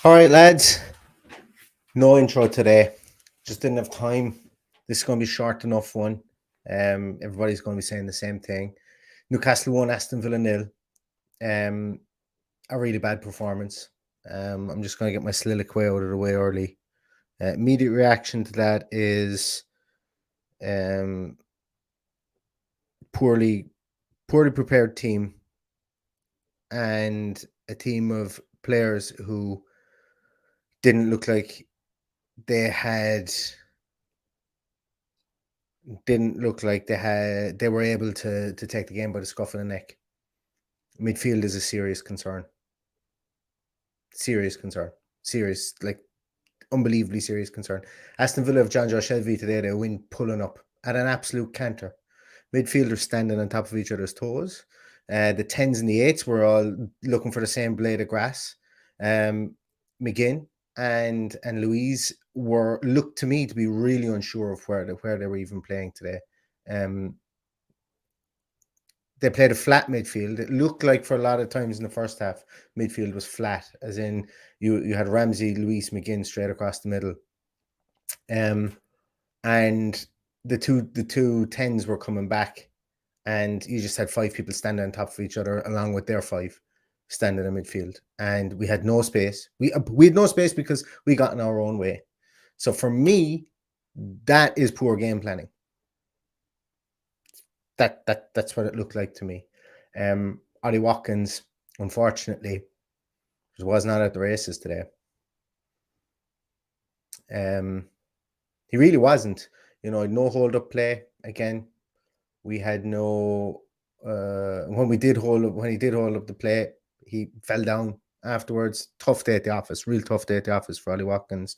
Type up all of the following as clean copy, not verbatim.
All right, lads. No intro today. Just didn't have time. This is going to be short enough one. Everybody's going to be saying the same thing. Newcastle won, Aston Villa 0. A really bad performance. I'm just going to get my soliloquy out of the way early. Immediate reaction to that is poorly prepared team and a team of players who didn't look like they were able to take the game by the scruff of the neck. Midfield is a serious concern. Serious, like unbelievably serious concern. Aston Villa of John Joe Shelby today, they win pulling up at an absolute canter. Midfielders standing on top of each other's toes. The 10s and the 8s were all looking for the same blade of grass. McGinn and Louise looked to me to be really unsure of where they were even playing today. They played a flat midfield. It looked like for a lot of times in the first half, midfield was flat, as in you had Ramsey, Luis, McGinn straight across the middle. And the two tens were coming back, and you just had five people standing on top of each other along with their five standing in midfield. And we had no space. We had no space because we got in our own way. So for me, that is poor game planning. That's what it looked like to me. Ollie Watkins, unfortunately, was not at the races today. He really wasn't. No hold up play again. We had no when he did hold up the play, he fell down afterwards. Tough day at the office, real tough day at the office for Ollie Watkins.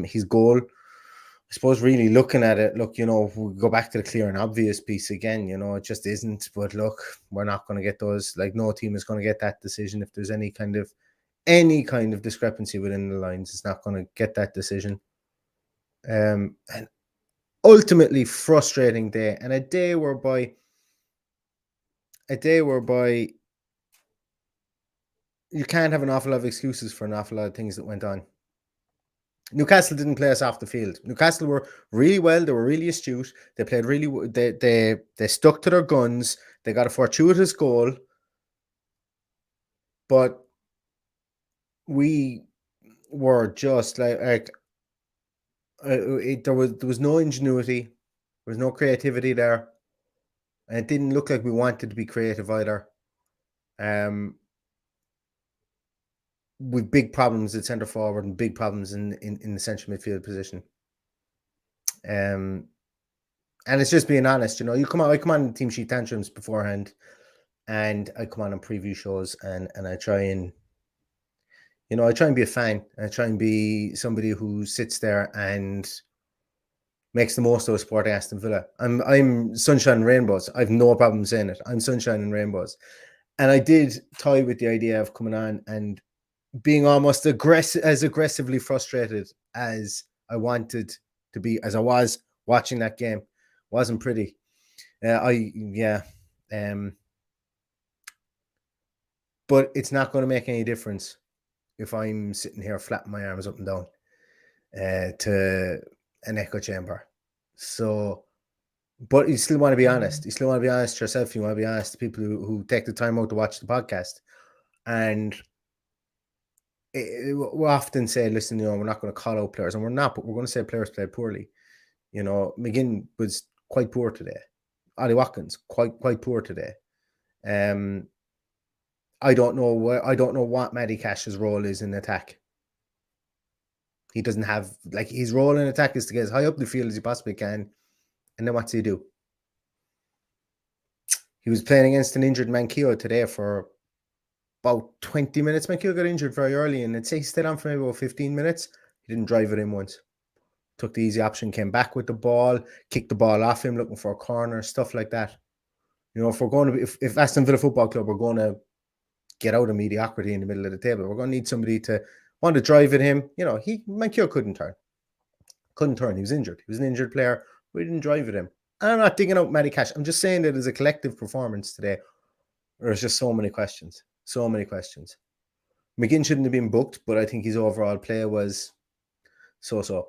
His goal, I suppose, really looking at it, look, we go back to the clear and obvious piece again, it just isn't. But look, we're not going to get those, like no team is going to get that decision. If there's any kind of discrepancy within the lines, it's not going to get that decision. And ultimately frustrating day, and a day whereby you can't have an awful lot of excuses for an awful lot of things that went on. Newcastle didn't play us off the field. Newcastle were really well. They were really astute. They played really. They stuck to their guns. They got a fortuitous goal, but we were just like there was no ingenuity. There was no creativity there, and it didn't look like we wanted to be creative either. With big problems at centre forward and big problems in the central midfield position. And it's just being honest, I come on team sheet tantrums beforehand, and I come on preview shows, and I try and be a fan. I try and be somebody who sits there and makes the most of a sport Aston Villa. I'm sunshine and rainbows. I've no problem saying it. I'm sunshine and rainbows. And I did toy with the idea of coming on and being almost aggressively frustrated as I wanted to be, as I was watching that game. Wasn't pretty. But it's not going to make any difference if I'm sitting here flapping my arms up and down to an echo chamber. So, but you still want to be honest. You still want to be honest to yourself. You want to be honest to people who take the time out to watch the podcast. And we often say, listen, we're not going to call out players, and we're not, but we're going to say players played poorly. McGinn was quite poor today. Ollie Watkins quite poor today. I don't know what Matty Cash's role is in attack. He doesn't have, his role in attack is to get as high up the field as he possibly can, and then what's he do? He was playing against an injured Manquillo today for about 20 minutes. Manquillo got injured very early, and I'd say he stayed on for maybe about 15 minutes. He didn't drive it in once. Took the easy option, came back with the ball, kicked the ball off him, looking for a corner, stuff like that. If we're going to, if Aston Villa Football Club, we're going to get out of mediocrity in the middle of the table, we're going to need somebody to want to drive at him. Manquillo couldn't turn. He was injured. He was an injured player. We didn't drive at him. And I'm not digging out Matty Cash. I'm just saying that as a collective performance today, there's just so many questions. McGinn shouldn't have been booked, but I think his overall play was so.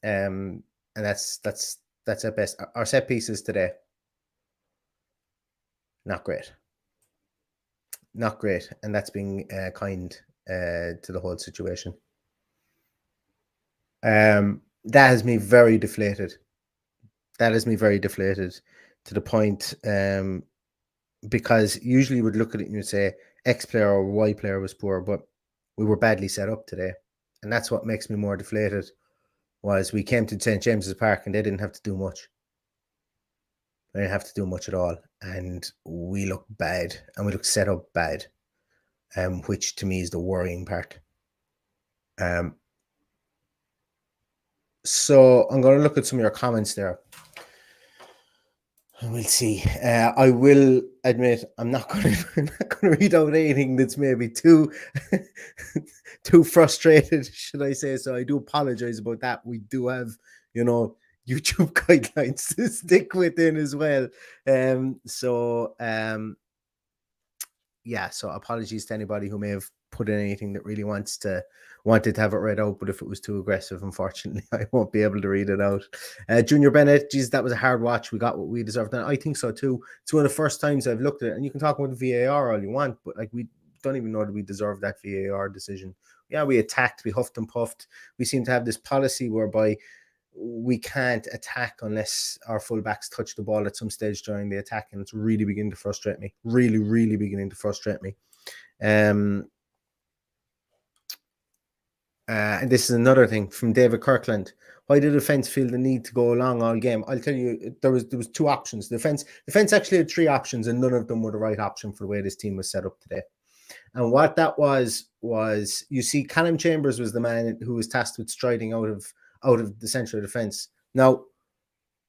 And that's at best. Our set pieces today, not great. Not great. And that's being kind to the whole situation. That has me very deflated. That has me very deflated to the point because usually you would look at it and you'd say X player or Y player was poor, but we were badly set up today. And that's what makes me more deflated, was we came to St. James's Park and they didn't have to do much. They didn't have to do much at all. And we looked bad and we looked set up bad, which to me is the worrying part. So I'm going to look at some of your comments there. We'll see. I will admit I'm not going to read out anything that's maybe too frustrated, should I say. So I do apologize about that. We do have, YouTube guidelines to stick within as well. So apologies to anybody who may have put in anything that really wanted to have it read out, but if it was too aggressive, unfortunately, I won't be able to read it out. Junior Bennett, geez, that was a hard watch. We got what we deserved, and I think so too. It's one of the first times I've looked at it, and you can talk about the VAR all you want, but like, we don't even know that we deserve that VAR decision. Yeah, we attacked, we huffed and puffed. We seem to have this policy whereby we can't attack unless our fullbacks touch the ball at some stage during the attack, and it's really beginning to frustrate me. Really, really beginning to frustrate me. And this is another thing from David Kirkland. Why did the defence feel the need to go long all game? I'll tell you, there was two options. The defence actually had three options, and none of them were the right option for the way this team was set up today. And what that was you see, Callum Chambers was the man who was tasked with striding out of the centre of defence. Now,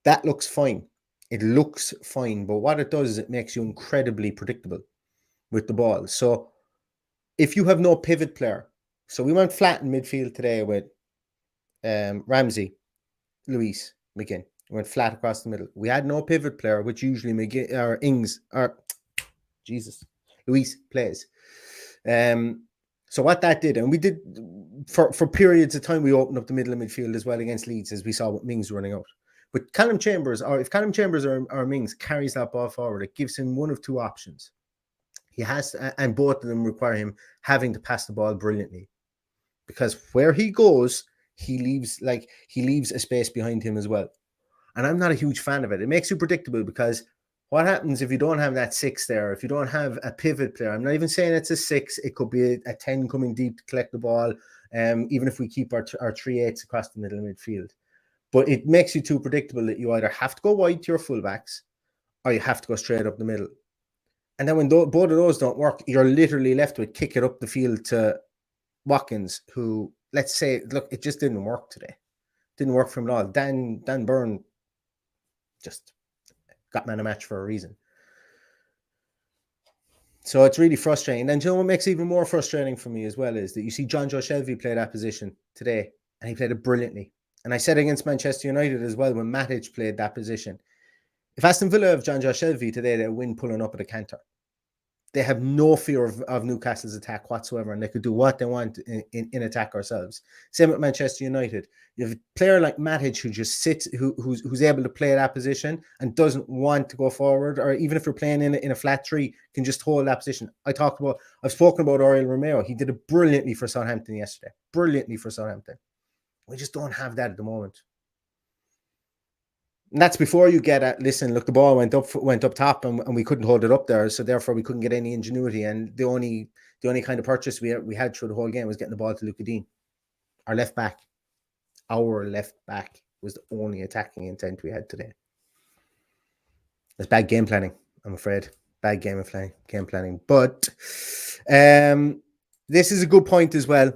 that looks fine. It looks fine, but what it does is it makes you incredibly predictable with the ball. So if you have no pivot player, so we went flat in midfield today with Ramsey, Luis, McGinn. We went flat across the middle. We had no pivot player, which usually McGinn or Ings or Luis plays. So what that did, and we did for periods of time, we opened up the middle of midfield as well against Leeds, as we saw with Mings running out. But Callum Chambers, or if Callum Chambers or Mings carries that ball forward, it gives him one of two options. He has to, and both of them require him having to pass the ball brilliantly, because where he goes, he leaves a space behind him as well. And I'm not a huge fan of it. It makes you predictable, because what happens if you don't have that 6 there? If you don't have a pivot player, I'm not even saying it's a 6. It could be a 10 coming deep to collect the ball, even if we keep our 3/8 across the middle of midfield. But it makes you too predictable that you either have to go wide to your fullbacks or you have to go straight up the middle. And then when both of those don't work, you're literally left with kick it up the field to Watkins, who, let's say, look, it just didn't work today. Didn't work for him at all. Dan Byrne just got man a match for a reason. So it's really frustrating. And then, you know what makes it even more frustrating for me as well is that you see John Joe Shelby play that position today, and he played it brilliantly. And I said against Manchester United as well, when Matic played that position, if Aston Villa have John Joe Shelby today, they'll win pulling up at a canter. They have no fear of Newcastle's attack whatsoever, and they could do what they want in attack ourselves. Same with Manchester United. You have a player like Matic who just sits, who's able to play that position and doesn't want to go forward, or even if you're playing in a flat 3, can just hold that position. I've spoken about Oriol Romeo. He did it brilliantly for Southampton yesterday. Brilliantly for Southampton. We just don't have that at the moment. And that's before you get at, listen, look, the ball went up top and we couldn't hold it up there. So therefore we couldn't get any ingenuity. And the only kind of purchase we had through the whole game was getting the ball to Luka Dean. Our left back was the only attacking intent we had today. It's bad game planning, I'm afraid. Bad game planning. But this is a good point as well.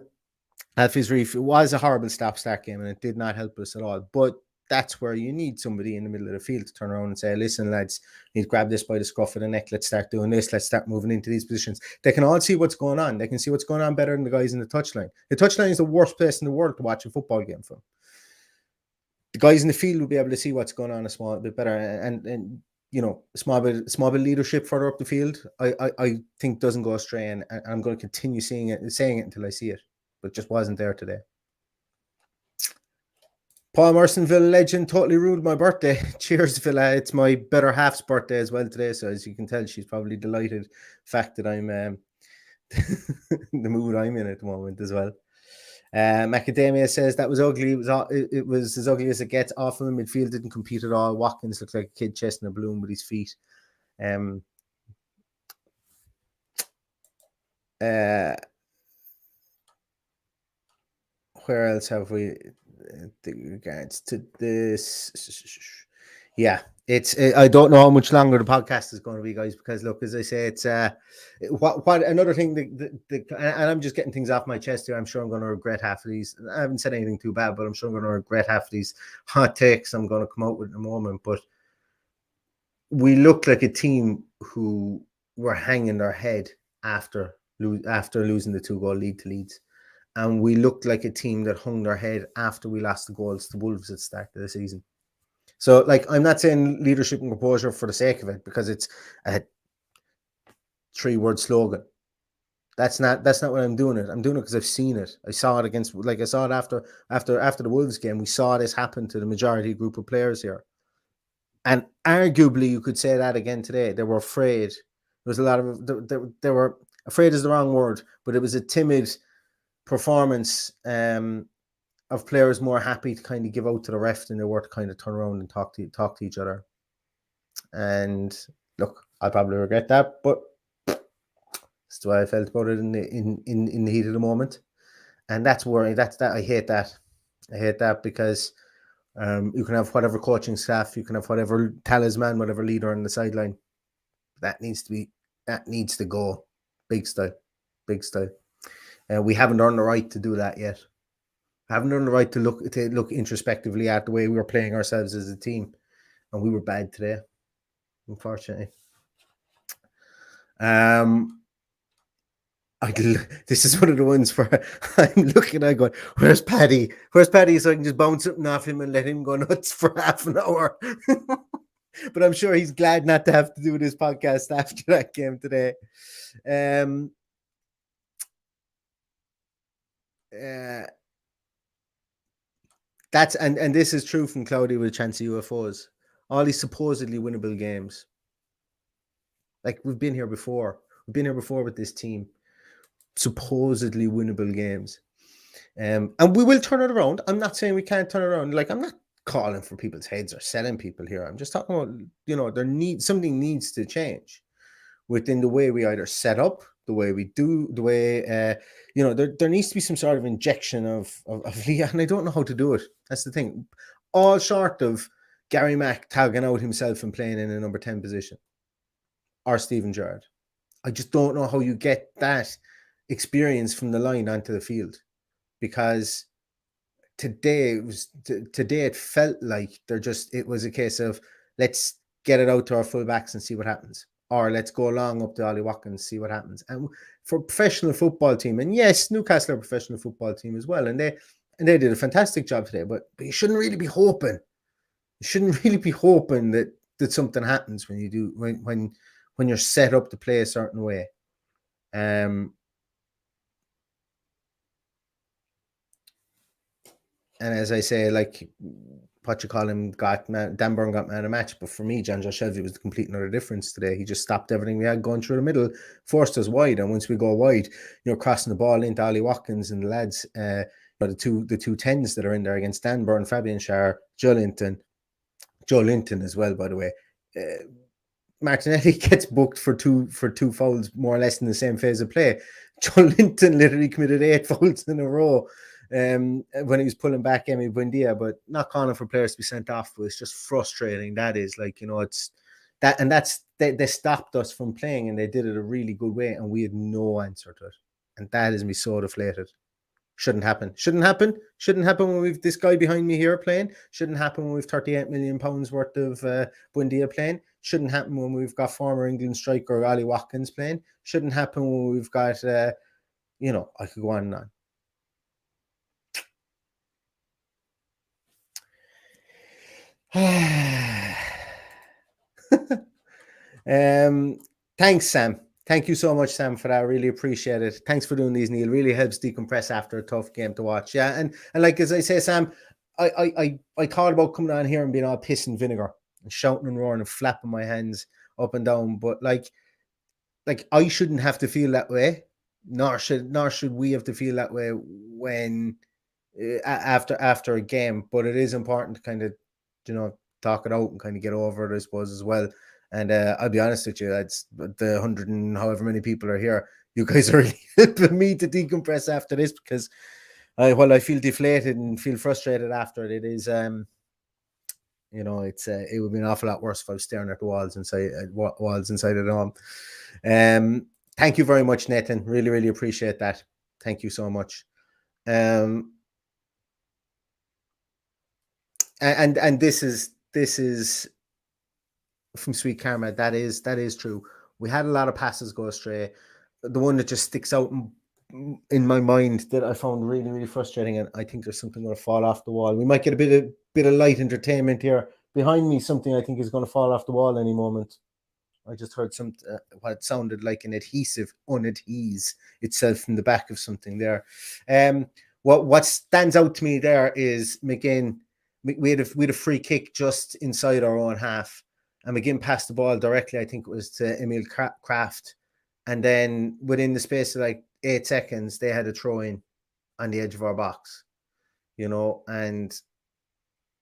Alfie's Reef, it was a horrible stop-start game and it did not help us at all. But that's where you need somebody in the middle of the field to turn around and say, listen, lads, you need to grab this by the scruff of the neck. Let's start doing this. Let's start moving into these positions. They can all see what's going on. They can see what's going on better than the guys in the touchline. The touchline is the worst place in the world to watch a football game from. The guys in the field will be able to see what's going on a small bit better. And small bit leadership further up the field, I think doesn't go astray, and I'm going to continue saying it until I see it, but it just wasn't there today. Paul Mersonville legend totally ruined my birthday. Cheers, Villa. It's my better half's birthday as well today, so as you can tell, she's probably delighted fact that I'm the mood I'm in at the moment as well. Macadamia says that was ugly. It was as ugly as it gets. Awful in midfield, didn't compete at all. Watkins looked like a kid chasing a balloon with his feet. Where else have we regards to this? Yeah, it's I don't know how much longer the podcast is going to be, guys, because look, as I say, it's what another thing and I'm just getting things off my chest here. I'm sure I'm going to regret half of these. I haven't said anything too bad, but I'm sure I'm going to regret half of these hot takes I'm going to come out with in a moment. But we look like a team who were hanging their head after losing the 2-goal lead to Leeds. And we looked like a team that hung their head after we lost the goals to Wolves at the start of the season. So, I'm not saying leadership and composure for the sake of it, because it's a 3-word slogan. That's not what I'm doing it. I'm doing it because I've seen it. I saw it I saw it after the Wolves game. We saw this happen to the majority group of players here. And arguably, you could say that again today. They were afraid. There was a lot of they were afraid is the wrong word, but it was a timid performance of players more happy to kind of give out to the ref than they were to kind of turn around and talk to each other. And look, I'll probably regret that, but that's the way I felt about it in the heat of the moment. And that's worrying. I hate that. I hate that because you can have whatever coaching staff, you can have whatever talisman, whatever leader on the sideline. That needs to go. Big style. We haven't earned the right to do that yet. Haven't earned the right to look introspectively at the way we were playing ourselves as a team, and we were bad today, unfortunately. This is one of the ones where I'm looking at going, where's Paddy? So I can just bounce something off him and let him go nuts for half an hour. But I'm sure he's glad not to have to do this podcast after that game today. That's and this is true from Cloudy with a chance of UFOs. All these supposedly winnable games. Like we've been here before. We've been here before with this team. Supposedly winnable games. And we will turn it around. I'm not saying we can't turn it around. I'm not calling for people's heads or selling people here. I'm just talking about, something needs to change within the way we either set up, the way we do, the way there needs to be some sort of injection of Leah, and I don't know how to do it. That's the thing. All short of Gary Mack tagging out himself and playing in a number 10 position, or Steven Gerrard. I just don't know how you get that experience from the line onto the field, because today it felt like it was a case of let's get it out to our fullbacks and see what happens. Or let's go along up to Ollie Watkins, see what happens. And for a professional football team, and yes, Newcastle are a professional football team as well, and they did a fantastic job today. But you shouldn't really be hoping. You shouldn't really be hoping that something happens when you do when you're set up to play a certain way. And as I say, what you call him, Dan Burn got man of the match. But for me, John Josh Shelby was the complete and utter difference today. He just stopped everything we had going through the middle, forced us wide. And once we go wide, crossing the ball into Ollie Watkins and the lads, the two 10s that are in there against Dan Burn, Fabian Schär, Joe Linton as well, by the way. Martinelli gets booked for two fouls more or less in the same phase of play. Joe Linton literally committed 8 fouls in a row. When he was pulling back Emi Buendia, but not calling for players to be sent off was just frustrating. That is it's that, and that's they stopped us from playing, and they did it a really good way, and we had no answer to it, and that is me so deflated. Shouldn't happen when we've this guy behind me here playing. Shouldn't happen when we've 38 million pounds worth of Buendia playing. Shouldn't happen when we've got former England striker Ollie Watkins playing. Shouldn't happen when we've got I could go on and on. Thanks, Sam. Thank you so much, Sam, for that. I really appreciate it. Thanks for doing these, Neil. Really helps decompress after a tough game to watch. Yeah, and like as I say, Sam, I thought about coming on here and being all piss and vinegar and shouting and roaring and flapping my hands up and down, but like I shouldn't have to feel that way, nor should we have to feel that way when after a game. But it is important to kind of you know talk it out and kind of get over it, I suppose, as well. And I'll be honest with you, that's the 100 and however many people are here. You guys are really helping me to decompress after this because while I feel deflated and feel frustrated after it, it is it would be an awful lot worse if I was staring at the walls inside of the home. Thank you very much, Nathan. Really, really appreciate that. Thank you so much. And this is from Sweet Karma. That is true. We had a lot of passes go astray. The one that just sticks out in my mind that I found really, really frustrating, and I think there's something going to fall off the wall. We might get a bit of light entertainment here behind me. Something I think is going to fall off the wall any moment. I just heard what sounded like an adhesive unadhese itself from the back of something there. What stands out to me there is McGinn. We had a free kick just inside our own half, and McGinn passed the ball directly. I think it was to Emil Kraft, and then within the space of like 8 seconds, they had a throw in on the edge of our box. And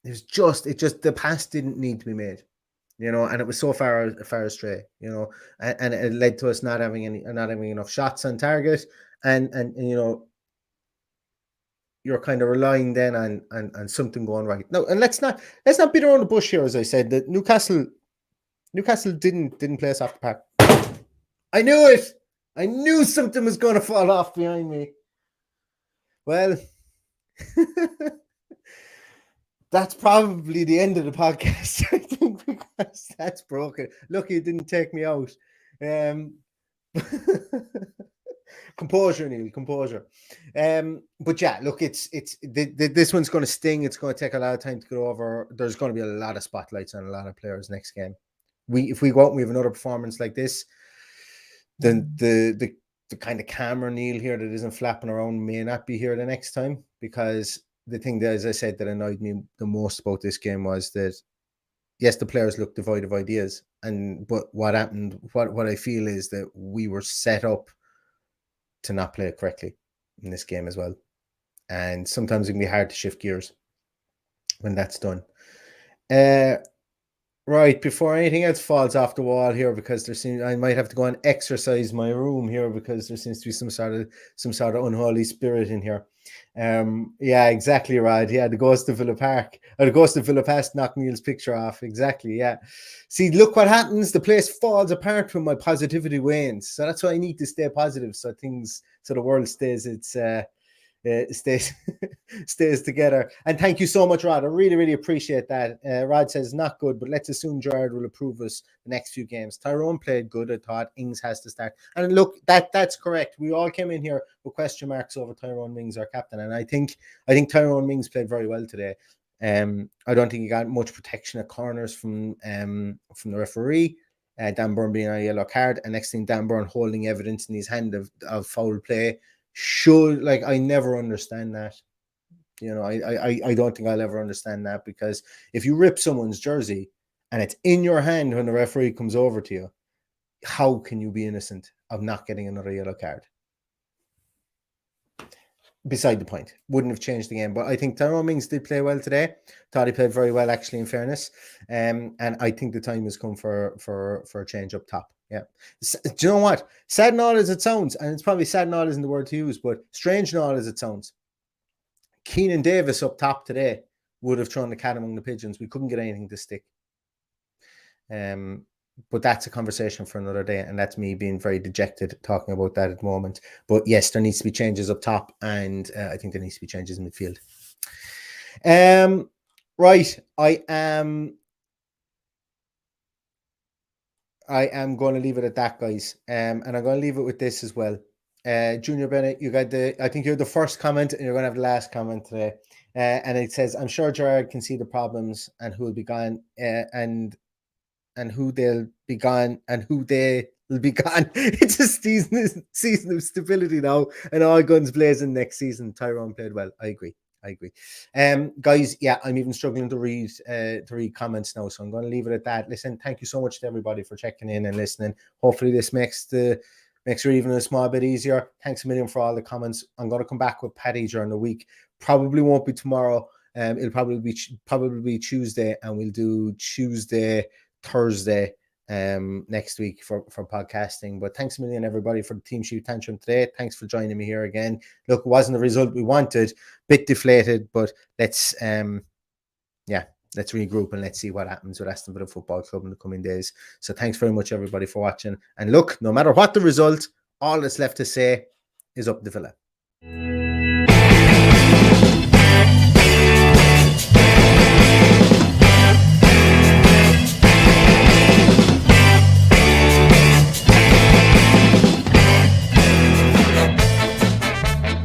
it just the pass didn't need to be made. And it was so far astray, and it led to us not having enough shots on target, and you're kind of relying then on something going right. No, and let's not beat around the bush here. As I said, that Newcastle didn't play us off the park. I knew it. I knew something was going to fall off behind me. Well. That's probably the end of the podcast, I think, because that's broken. Lucky it didn't take me out. Composure, Neil, composure. But yeah, look, this one's going to sting. It's going to take a lot of time to get over. There's going to be a lot of spotlights on a lot of players next game. If we go out and we have another performance like this, then the kind of camera Neil here that isn't flapping around may not be here the next time, because the thing that, as I said, that annoyed me the most about this game was that, yes, the players looked devoid of ideas, but what happened, what I feel is that we were set up to not play correctly in this game as well. And sometimes it can be hard to shift gears when that's done. Right, before anything else falls off the wall here, because I might have to go and exercise my room here, because there seems to be some sort of unholy spirit in here. Yeah, exactly, Rod. Yeah, the ghost of Villa Park, or the ghost of Villa Past knocked Neil's picture off. Exactly, yeah. See, look what happens. The place falls apart when my positivity wanes. So that's why I need to stay positive, so the world stays stays together. And thank you so much, Rod. I really, really appreciate that. Rod says not good, but let's assume Gerrard will approve us the next few games. Tyrone played good, I thought. Ings has to start. And look, that's correct. We all came in here with question marks over Tyrone Mings, our captain. And I think Tyrone Mings played very well today. I don't think he got much protection at corners from the referee. Dan Burn being on a yellow card, and next thing, Dan Burn holding evidence in his hand of foul play. I never understand that. I don't think I'll ever understand that, because if you rip someone's jersey and it's in your hand when the referee comes over to you, how can you be innocent of not getting another yellow card? Beside the point, wouldn't have changed the game. But I think Tyrone Mings did play well today. Thought he played very well, actually, in fairness. And I think the time has come for a change up top. Yeah. Do you know what? Sad and all as it sounds, and it's probably sad and all isn't the word to use, but strange and all as it sounds, Keenan Davis up top today would have thrown the cat among the pigeons. We couldn't get anything to stick. But that's a conversation for another day, and that's me being very dejected talking about that at the moment. But yes, there needs to be changes up top, and I think there needs to be changes in midfield. Right, I am going to leave it at that, guys. And I'm going to leave it with this as well. Junior Bennett, I think you're the first comment, and you're going to have the last comment today. And it says, I'm sure Gerrard can see the problems and who will be gone, and and who they'll be gone and who they will be gone. It's a season of stability now, and all guns blazing next season. Tyrone played well. I agree. Guys, yeah, I'm even struggling to read comments now, so I'm going to leave it at that. Listen, thank you so much to everybody for checking in and listening. Hopefully this makes your evening a small bit easier. Thanks a million for all the comments. I'm going to come back with Paddy during the week. Probably won't be tomorrow. It'll probably be Tuesday, and we'll do Tuesday, Thursday next week for podcasting. But thanks a million, everybody, for the Team Sheep Tantrum today. Thanks for joining me here again. Look, it wasn't the result we wanted, bit deflated, but let's regroup and let's see what happens with Aston Villa Football Club in the coming days. So thanks very much, everybody, for watching. And look, no matter what the result, all that's left to say is up the Villa.